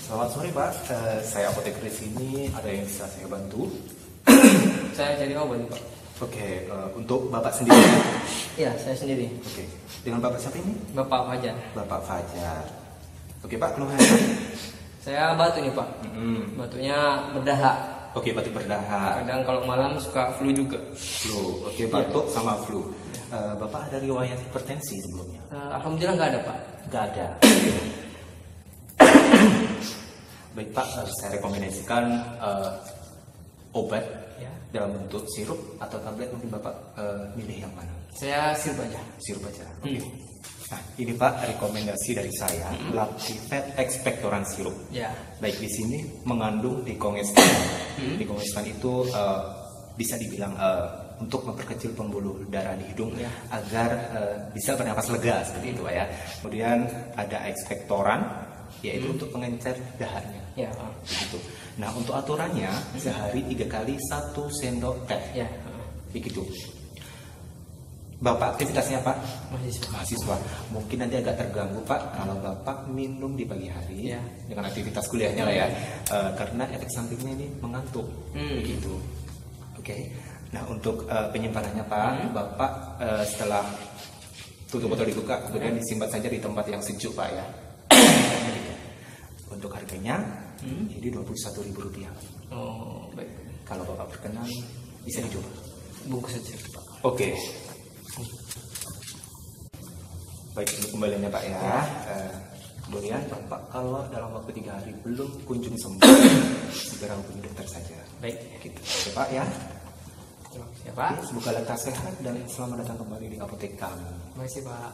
Selamat sore Pak, saya apoteker di sini. Ada yang bisa saya bantu? Saya jadi obat Pak. Oke, untuk Bapak sendiri? Iya, saya sendiri. Oke, dengan Bapak siapa ini? Bapak Fajar. Bapak Fajar. Oke Pak, keluhannya? Saya batu nih Pak. Batunya berdahak. Oke, batuk berdahak. Kadang kalau malam suka flu juga. Flu, oke, batuk sama flu. Bapak ada riwayat hipertensi sebelumnya? Alhamdulillah nggak ada Pak. Nggak ada. Baik Pak, saya rekomendasikan obat Ya. dalam bentuk sirup atau tablet. Mungkin Bapak milih yang mana? Saya sirup aja. Sirup aja. Oke. Nah, ini Pak rekomendasi dari saya, Lactivet Expectorant Sirup. Ya. Baik, di sini mengandung dikongestan. Dikongestan itu bisa dibilang untuk memperkecil pembuluh darah di hidung Ya. agar bisa bernapas lega seperti itu Pak ya. Kemudian ada ekspektoran, yaitu untuk mengencer daharnya. Ya. Begitu. Nah, untuk aturannya sehari 3 kali 1 sendok teh. Ya. Begitu. Bapak aktivitasnya Pak? Mahasiswa. Mahasiswa. Mungkin nanti agak terganggu Pak kalau Bapak minum di pagi hari Ya. dengan aktivitas kuliahnya lah ya, karena efek sampingnya ini mengantuk. Begitu. Oke. Nah, untuk penyimpanannya Pak, Bapak setelah tutup botol dibuka, kemudian disimpan saja di tempat yang sejuk Pak ya. Untuk harganya jadi Rp21.000. Oh, baik. Kalau Bapak berkenan bisa dicoba. Bungkus saja Pak. Oke. Baik, untuk kembaliannya Pak ya. Kemudian Bapak kalau dalam waktu 3 hari belum kunjung sembuh, segera hubungi dokter saja. Baik. Gitu. Oke Pak ya. Terima kasih Pak. Semoga lekas sehat dan selamat datang kembali di apotek kami. Terima kasih Pak.